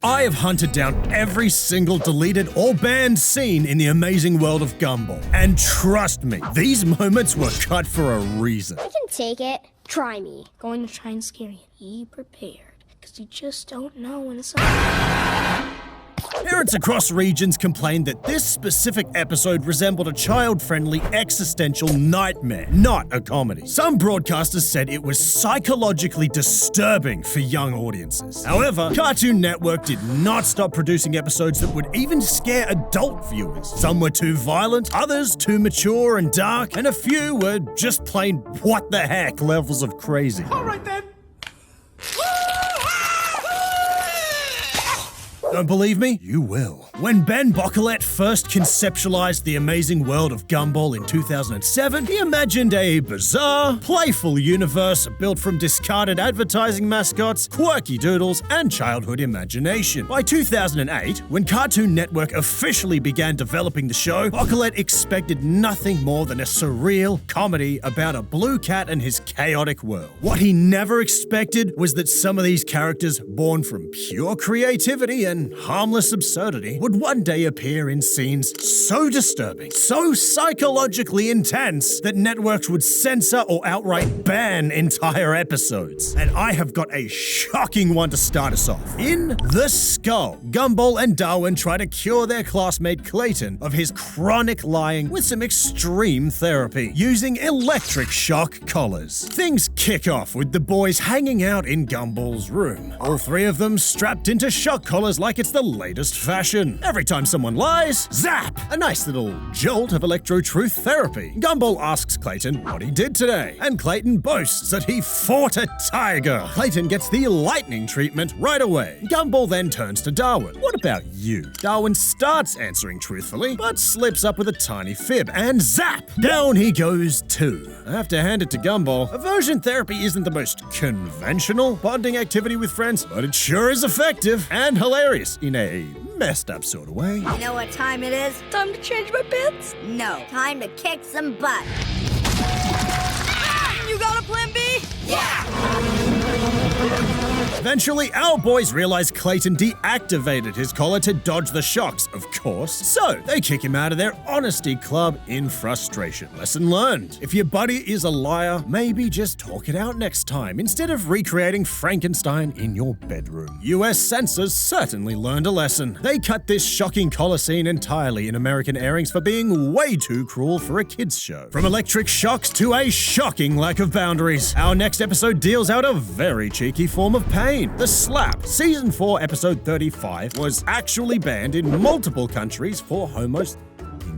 I have hunted down every single deleted or banned scene in The Amazing World of Gumball. And trust me, these moments were cut for a reason. I can take it. Try me. Going to try and scare you. Be prepared, because you just don't know when it's Parents across regions complained that this specific episode resembled a child-friendly existential nightmare, not a comedy. Some broadcasters said it was psychologically disturbing for young audiences. However, Cartoon Network did not stop producing episodes that would even scare adult viewers. Some were too violent, others too mature and dark, and a few were just plain what the heck levels of crazy. All right then. Don't believe me? You will. When Ben Boccolette first conceptualized The Amazing World of Gumball in 2007, he imagined a bizarre, playful universe built from discarded advertising mascots, quirky doodles, and childhood imagination. By 2008, when Cartoon Network officially began developing the show, Boccolette expected nothing more than a surreal comedy about a blue cat and his chaotic world. What he never expected was that some of these characters, born from pure creativity and harmless absurdity, would one day appear in scenes so disturbing, so psychologically intense, that networks would censor or outright ban entire episodes. And I have got a shocking one to start us off. In The Skull, Gumball and Darwin try to cure their classmate Clayton of his chronic lying with some extreme therapy, using electric shock collars. Things kick off with the boys hanging out in Gumball's room. All three of them strapped into shock collars like it's the latest fashion. Every time someone lies, zap! A nice little jolt of electro-truth therapy. Gumball asks Clayton what he did today, and Clayton boasts that he fought a tiger. Clayton gets the lightning treatment right away. Gumball then turns to Darwin. What about you? Darwin starts answering truthfully, but slips up with a tiny fib, and zap! Down he goes too. I have to hand it to Gumball. Aversion therapy isn't the most conventional bonding activity with friends, but it sure is effective and hilarious in a messed up sort of way. You know what time it is? time to change my pants. No, time to kick some butt. You got a plan B? Eventually, our boys realize Clayton deactivated his collar to dodge the shocks, of course. So, they kick him out of their honesty club in frustration. Lesson learned. If your buddy is a liar, maybe just talk it out next time, instead of recreating Frankenstein in your bedroom. US censors certainly learned a lesson. They cut this shocking collar scene entirely in American airings for being way too cruel for a kids' show. From electric shocks to a shocking lack of boundaries, our next episode deals out a very cheeky form of pain. The slap. Season 4, episode 35 was actually banned in multiple countries for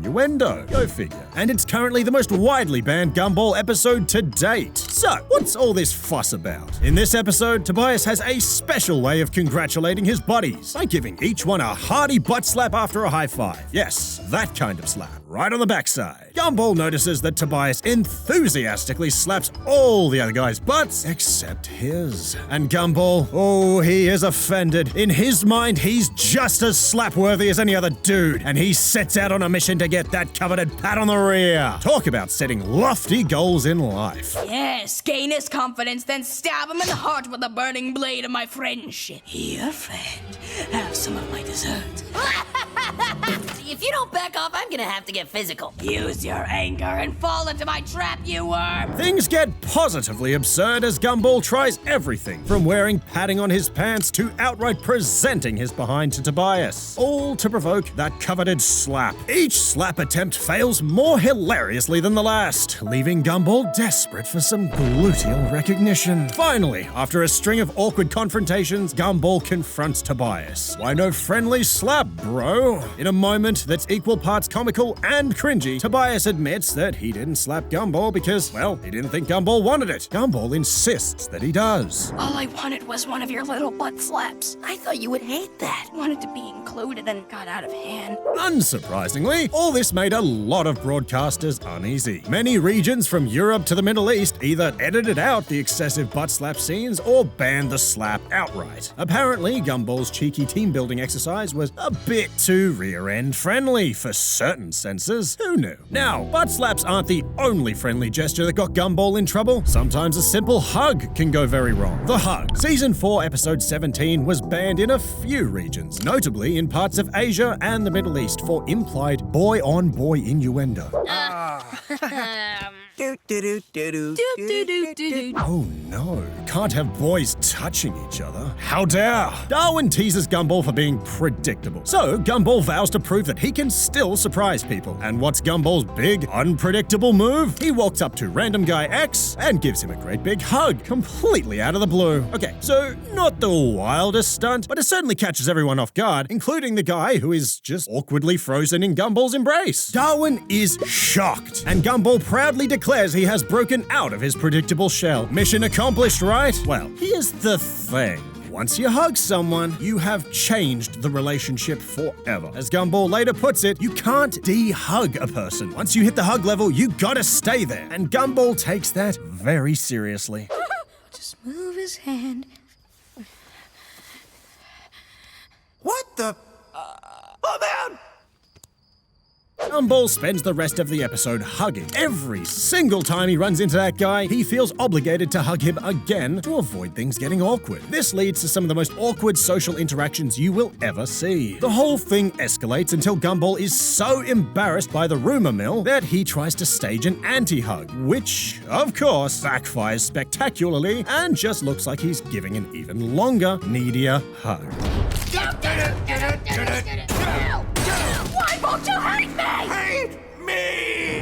innuendo. Go figure. And it's currently the most widely banned Gumball episode to date. So, what's all this fuss about? In this episode, Tobias has a special way of congratulating his buddies by giving each one a hearty butt slap after a high five. Yes, that kind of slap. Right on the backside. Gumball notices that Tobias enthusiastically slaps all the other guys' butts except his. And Gumball, oh, he is offended. In his mind, he's just as slap-worthy as any other dude, and he sets out on a mission to get that coveted pat on the rear. Talk about setting lofty goals in life. Yes, gain his confidence, then stab him in the heart with the burning blade of my friendship. Here, friend, have some of my dessert. If you don't back off, I'm gonna have to get physical. Use your anger and fall into my trap, you worm! Things get positively absurd as Gumball tries everything, from wearing padding on his pants to outright presenting his behind to Tobias, all to provoke that coveted slap. Each slap attempt fails more hilariously than the last, leaving Gumball desperate for some gluteal recognition. Finally, after a string of awkward confrontations, Gumball confronts Tobias. Why no friendly slap, bro? In a moment that's equal parts comical and cringy, Tobias admits that he didn't slap Gumball because, well, he didn't think Gumball wanted it. Gumball insists that he does. All I wanted was one of your little butt slaps. I thought you would hate that. Wanted to be included and got out of hand. Unsurprisingly, all this made a lot of broadcasters uneasy. Many regions from Europe to the Middle East either edited out the excessive butt slap scenes or banned the slap outright. Apparently, Gumball's cheeky team-building exercise was a bit too rear-end friendly for certain patent censors. Who knew? Now, butt slaps aren't the only friendly gesture that got Gumball in trouble. Sometimes a simple hug can go very wrong. The Hug. Season 4, episode 17 was banned in a few regions, notably in parts of Asia and the Middle East for implied boy-on-boy innuendo. Oh no, can't have boys touching each other. How dare! Darwin teases Gumball for being predictable. So Gumball vows to prove that he can still surprise people. And what's Gumball's big, unpredictable move? He walks up to random guy X and gives him a great big hug, completely out of the blue. Okay, so not the wildest stunt, but it certainly catches everyone off guard, including the guy who is just awkwardly frozen in Gumball's embrace. Darwin is shocked, and Gumball proudly declares he has broken out of his predictable shell. Mission accomplished, right? Well, here's the thing. Once you hug someone, you have changed the relationship forever. As Gumball later puts it, you can't de-hug a person. Once you hit the hug level, you gotta stay there. And Gumball takes that very seriously. Just move his hand. What the? Oh, man! Gumball spends the rest of the episode hugging. Every single time he runs into that guy, he feels obligated to hug him again to avoid things getting awkward. This leads to some of the most awkward social interactions you will ever see. The whole thing escalates until Gumball is so embarrassed by the rumor mill that he tries to stage an anti-hug, which, of course, backfires spectacularly and just looks like he's giving an even longer, needier hug. Why won't you hate me? Hate me!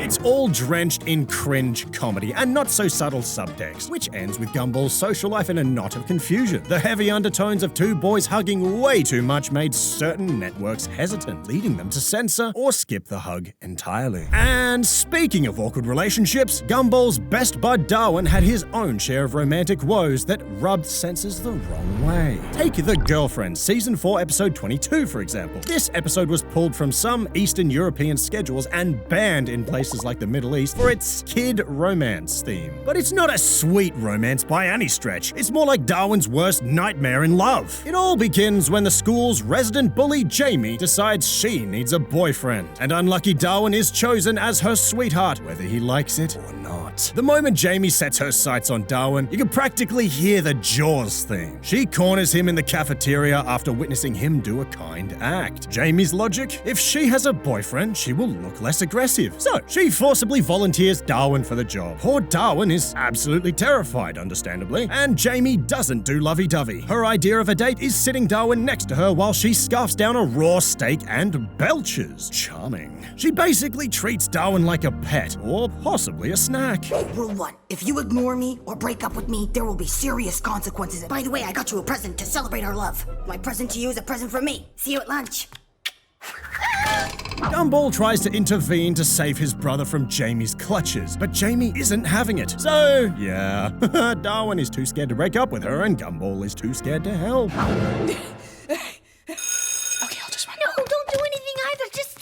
It's all drenched in cringe comedy and not so subtle subtext, which ends with Gumball's social life in a knot of confusion. The heavy undertones of two boys hugging way too much made certain networks hesitant, leading them to censor or skip the hug entirely. And speaking of awkward relationships, Gumball's best bud Darwin had his own share of romantic woes that rubbed censors the wrong way. Take The Girlfriend, Season 4, Episode 22, for example. This episode was pulled from some Eastern European schedules and banned in places like the Middle East for its kid romance theme. But it's not a sweet romance by any stretch. It's more like Darwin's worst nightmare in love. It all begins when the school's resident bully Jamie decides she needs a boyfriend, and unlucky Darwin is chosen as her sweetheart, whether he likes it or not. The moment Jamie sets her sights on Darwin, you can practically hear the Jaws theme. She corners him in the cafeteria after witnessing him do a kind act. Jamie's logic? If she has a boyfriend, she will look less aggressive. So she forcibly volunteers Darwin for the job. Poor Darwin is absolutely terrified, understandably, and Jamie doesn't do lovey-dovey. Her idea of a date is sitting Darwin next to her while she scarfs down a raw steak and belches. Charming. She basically treats Darwin like a pet, or possibly a snack. Rule 1. If you ignore me or break up with me, there will be serious consequences. By the way, I got you a present to celebrate our love. My present to you is a present from me. See you at lunch. Gumball tries to intervene to save his brother from Jamie's clutches, but Jamie isn't having it. So, yeah, Darwin is too scared to break up with her, and Gumball is too scared to help. Okay, I'll just run. No, don't do anything either. Just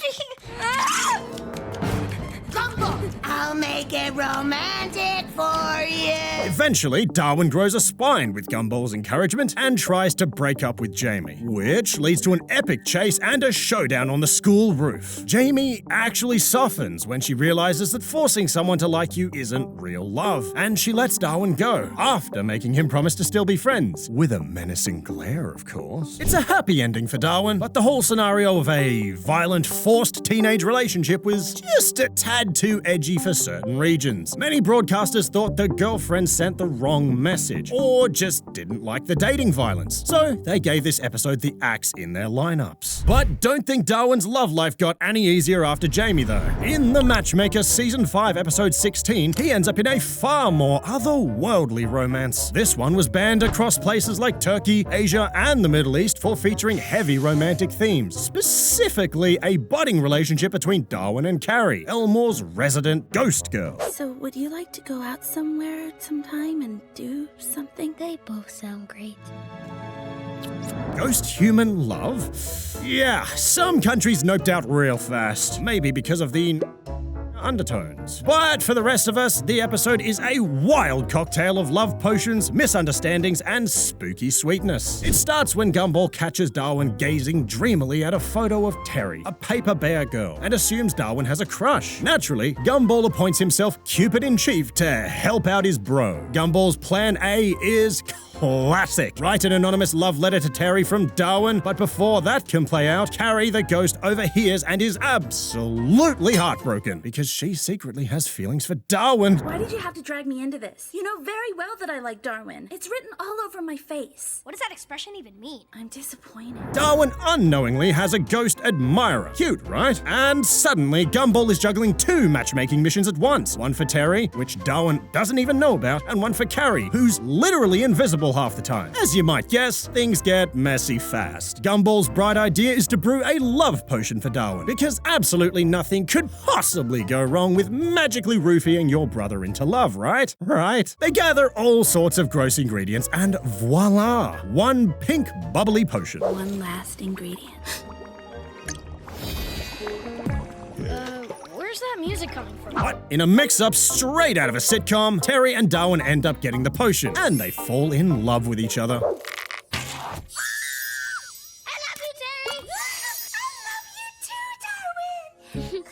Gumball, I'll make it romantic for you. Eventually, Darwin grows a spine with Gumball's encouragement and tries to break up with Jamie, which leads to an epic chase and a showdown on the school roof. Jamie actually softens when she realizes that forcing someone to like you isn't real love, and she lets Darwin go, after making him promise to still be friends. With a menacing glare, of course. It's a happy ending for Darwin, but the whole scenario of a violent, forced teenage relationship was just a tad too edgy for certain regions. Many broadcasters thought The Girlfriend sent the wrong message, or just didn't like the dating violence, so they gave this episode the axe in their lineups. But don't think Darwin's love life got any easier after Jamie, though. In The Matchmaker Season 5, Episode 16, he ends up in a far more otherworldly romance. This one was banned across places like Turkey, Asia, and the Middle East for featuring heavy romantic themes, specifically a budding relationship between Darwin and Carrie, Elmore's resident ghost girl. So, would you like to go out somewhere sometime and do something? They both sound great. Ghost-human love? Yeah, some countries noped out real fast. Maybe because of the undertones. But for the rest of us, the episode is a wild cocktail of love potions, misunderstandings, and spooky sweetness. It starts when Gumball catches Darwin gazing dreamily at a photo of Terry, a paper bear girl, and assumes Darwin has a crush. Naturally, Gumball appoints himself Cupid-in-Chief to help out his bro. Gumball's plan A is classic. Write an anonymous love letter to Terry from Darwin, but before that can play out, Carrie the ghost overhears and is absolutely heartbroken because she secretly has feelings for Darwin. Why did you have to drag me into this? You know very well that I like Darwin. It's written all over my face. What does that expression even mean? I'm disappointed. Darwin unknowingly has a ghost admirer. Cute, right? And suddenly, Gumball is juggling 2 matchmaking missions at once. One for Terry, which Darwin doesn't even know about, and one for Carrie, who's literally invisible half the time. As you might guess, things get messy fast. Gumball's bright idea is to brew a love potion for Darwin, because absolutely nothing could possibly go wrong with magically roofing your brother into love, right? Right. They gather all sorts of gross ingredients and voila, one pink bubbly potion. One last ingredient. Where's that music coming from? What? In a mix-up straight out of a sitcom, Terry and Darwin end up getting the potion, and they fall in love with each other. I love you, Terry! I love you too, Darwin!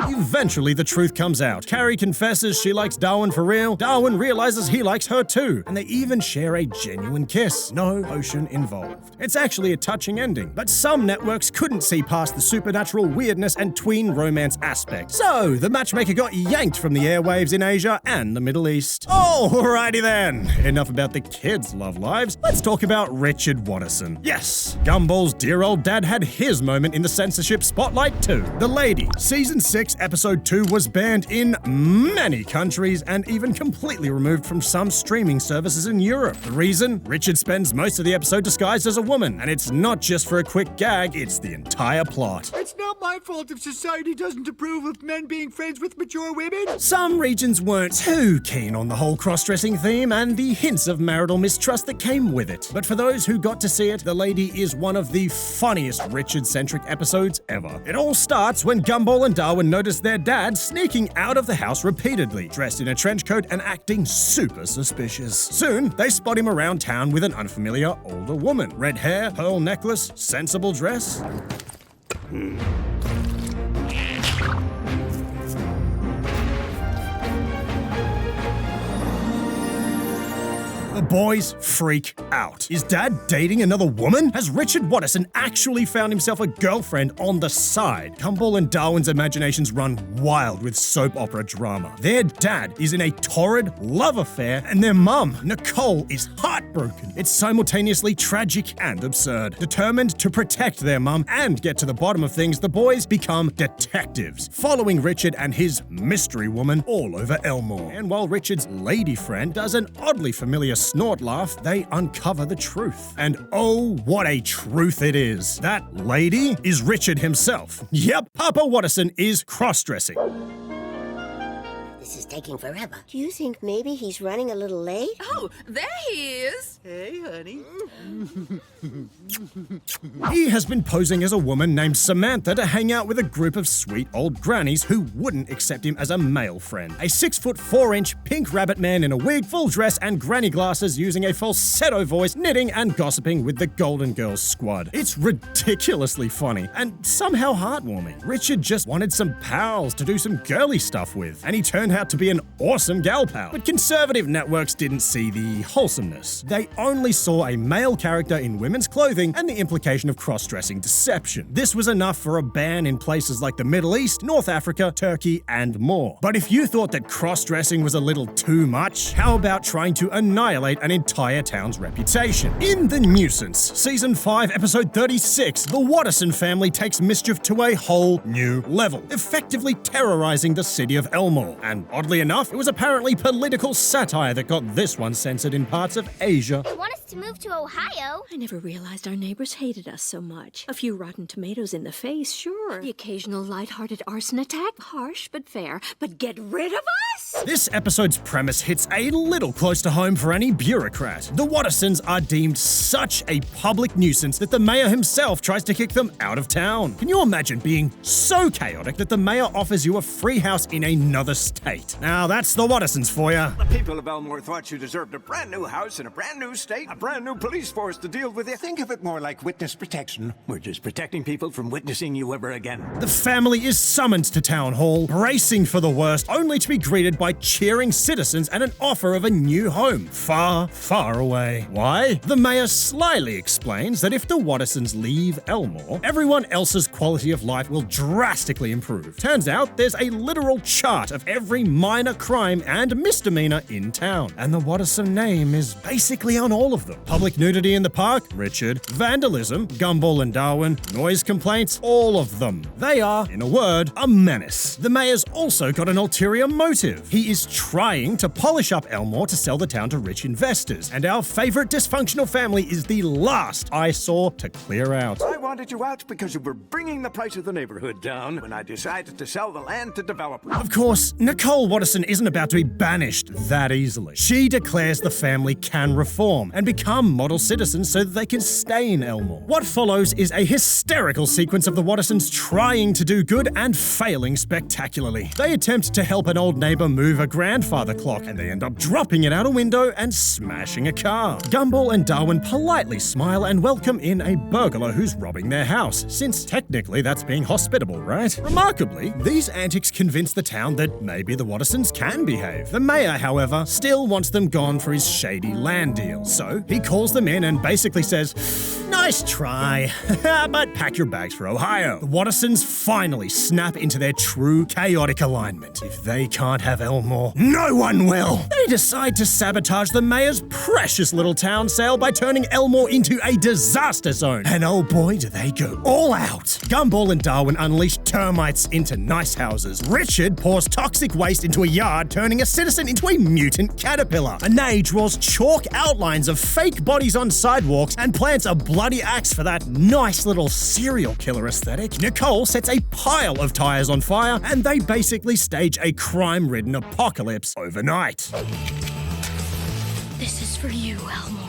Eventually, the truth comes out. Carrie confesses she likes Darwin for real. Darwin realizes he likes her too. And they even share a genuine kiss. No potion involved. It's actually a touching ending. But some networks couldn't see past the supernatural weirdness and tween romance aspect. So, the matchmaker got yanked from the airwaves in Asia and the Middle East. Alrighty then. Enough about the kids' love lives. Let's talk about Richard Watterson. Yes, Gumball's dear old dad had his moment in the censorship spotlight too. The Lady. Season 6, Episode 2 was banned in many countries and even completely removed from some streaming services in Europe. The reason? Richard spends most of the episode disguised as a woman, and it's not just for a quick gag, it's the entire plot. It's not my fault if society doesn't approve of men being friends with mature women. Some regions weren't too keen on the whole cross-dressing theme and the hints of marital mistrust that came with it. But for those who got to see it, The Lady is one of the funniest Richard-centric episodes ever. It all starts when Gumball and Darwin notice their dad sneaking out of the house repeatedly, dressed in a trench coat and acting super suspicious. Soon, they spot him around town with an unfamiliar older woman. Red hair, pearl necklace, sensible dress. The boys freak out. Is Dad dating another woman? Has Richard Watterson actually found himself a girlfriend on the side? Gumball and Darwin's imaginations run wild with soap opera drama. Their dad is in a torrid love affair, and their mum, Nicole, is heartbroken. It's simultaneously tragic and absurd. Determined to protect their mum and get to the bottom of things, the boys become detectives, following Richard and his mystery woman all over Elmore. And while Richard's lady friend does an oddly familiar snort laugh, they uncover the truth. And oh, what a truth it is. That lady is Richard himself. Yep, Papa Watterson is cross-dressing. This is taking forever. Do you think maybe he's running a little late? Oh, there he is. Hey, honey. He has been posing as a woman named Samantha to hang out with a group of sweet old grannies who wouldn't accept him as a male friend. A 6'4" pink rabbit man in a wig, full dress, and granny glasses using a falsetto voice, knitting and gossiping with the Golden Girls squad. It's ridiculously funny and somehow heartwarming. Richard just wanted some pals to do some girly stuff with, and he turned out to be an awesome gal pal. But conservative networks didn't see the wholesomeness. They only saw a male character in women's clothing and the implication of cross-dressing deception. This was enough for a ban in places like the Middle East, North Africa, Turkey, and more. But if you thought that cross-dressing was a little too much, how about trying to annihilate an entire town's reputation? In The Nuisance, Season 5, Episode 36, the Watterson family takes mischief to a whole new level, effectively terrorizing the city of Elmore. And oddly enough, it was apparently political satire that got this one censored in parts of Asia. They want us to move to Ohio. I never realized our neighbors hated us so much. A few rotten tomatoes in the face, sure. The occasional light-hearted arson attack, harsh but fair. But get rid of us? This episode's premise hits a little close to home for any bureaucrat. The Wattersons are deemed such a public nuisance that the mayor himself tries to kick them out of town. Can you imagine being so chaotic that the mayor offers you a free house in another state? Now that's the Wattersons for you. The people of Elmore thought you deserved a brand new house in a brand new state, a brand new police force to deal with you. Think of it more like witness protection. We're just protecting people from witnessing you ever again. The family is summoned to town hall, bracing for the worst, only to be greeted by cheering citizens and an offer of a new home, far, far away. Why? The mayor slyly explains that if the Wattersons leave Elmore, everyone else's quality of life will drastically improve. Turns out there's a literal chart of every minor crime and misdemeanor in town, and the Watterson name is basically on all of them. Public nudity in the park? Richard. Vandalism? Gumball and Darwin. Noise complaints? All of them. They are, in a word, a menace. The mayor's also got an ulterior motive. He is trying to polish up Elmore to sell the town to rich investors, and our favorite dysfunctional family is the last eyesore to clear out. I wanted you out because you were bringing the price of the neighborhood down when I decided to sell the land to developers. Of course, Nicole Watterson isn't about to be banished that easily. She declares the family can reform and become model citizens so that they can stay in Elmore. What follows is a hysterical sequence of the Wattersons trying to do good and failing spectacularly. They attempt to help an old neighbor move a grandfather clock, and they end up dropping it out a window and smashing a car. Gumball and Darwin politely smile and welcome in a burglar who's robbing their house, since technically that's being hospitable, right? Remarkably, these antics convince the town that maybe the Wattersons can behave. The mayor, however, still wants them gone for his shady land deal, so he calls them in and basically says, "Nice try, but pack your bags for Ohio." The Wattersons finally snap into their true chaotic alignment. If they can't have Elmore, no one will! They decide to sabotage the mayor's precious little town sale by turning Elmore into a disaster zone. And oh boy, do they go all out! Gumball and Darwin unleash termites into nice houses. Richard pours toxic waste into a yard, turning a citizen into a mutant caterpillar. Anae draws chalk outlines of fake bodies on sidewalks and plants a bloody axe for that nice little serial killer aesthetic. Nicole sets a pile of tires on fire, and they basically stage a crime-ridden apocalypse overnight. This is for you, Elmore.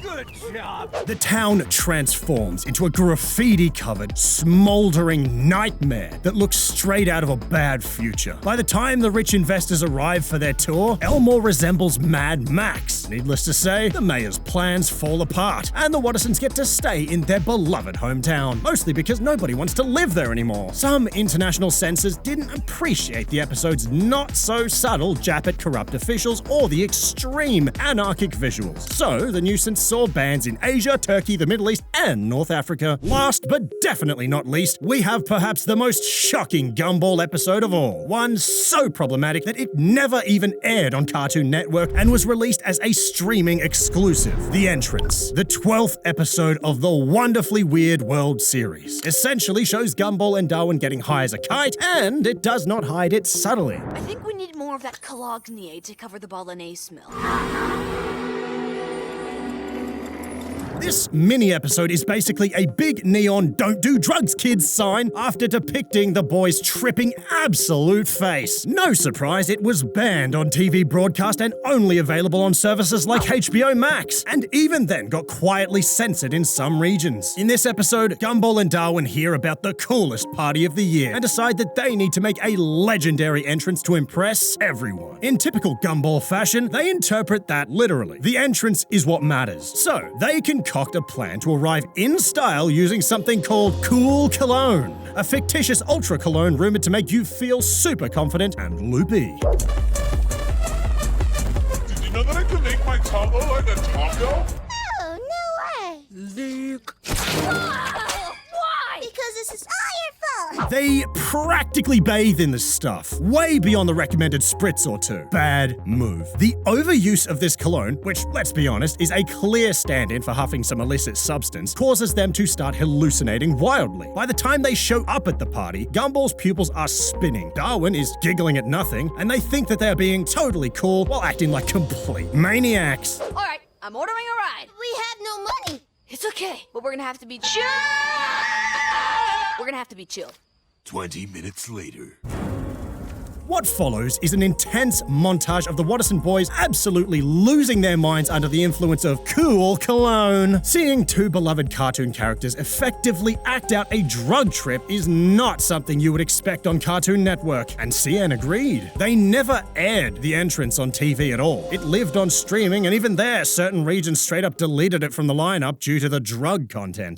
Good job. The town transforms into a graffiti-covered, smoldering nightmare that looks straight out of a bad future. By the time the rich investors arrive for their tour, Elmore resembles Mad Max. Needless to say, the mayor's plans fall apart, and the Wattersons get to stay in their beloved hometown, mostly because nobody wants to live there anymore. Some international censors didn't appreciate the episode's not-so-subtle jab at corrupt officials or the extreme anarchic visuals. So, the nuisance saw bans in Asia, Turkey, the Middle East, and North Africa. Last but definitely not least, we have perhaps the most shocking Gumball episode of all. One so problematic that it never even aired on Cartoon Network and was released as a streaming exclusive. The Entrance, the 12th episode of the wonderfully weird World series, essentially shows Gumball and Darwin getting high as a kite, and it does not hide it subtly. I think we need more of that cologne to cover the bolognese smell. This mini-episode is basically a big neon "Don't do drugs, kids" sign after depicting the boy's tripping absolute face. No surprise, it was banned on TV broadcast and only available on services like HBO Max, and even then got quietly censored in some regions. In this episode, Gumball and Darwin hear about the coolest party of the year and decide that they need to make a legendary entrance to impress everyone. In typical Gumball fashion, they interpret that literally. The entrance is what matters. So, they concoct a plan to arrive in style using something called Cool Cologne, a fictitious ultra cologne rumored to make you feel super confident and loopy. Did you know that I could make my combo like a taco? Oh, no way. Luke. Why? Because this is all your fault. They practically bathe in this stuff, way beyond the recommended spritz or two. Bad move. The overuse of this cologne, which, let's be honest, is a clear stand-in for huffing some illicit substance, causes them to start hallucinating wildly. By the time they show up at the party, Gumball's pupils are spinning, Darwin is giggling at nothing, and they think that they're being totally cool while acting like complete maniacs. All right, I'm ordering a ride. We have no money. It's okay, but we're gonna have to be chill. We're gonna have to be chilled. 20 minutes later. What follows is an intense montage of the Watterson boys absolutely losing their minds under the influence of cool cologne. Seeing two beloved cartoon characters effectively act out a drug trip is not something you would expect on Cartoon Network, and CN agreed. They never aired the entrance on TV at all. It lived on streaming, and even there, certain regions straight up deleted it from the lineup due to the drug content.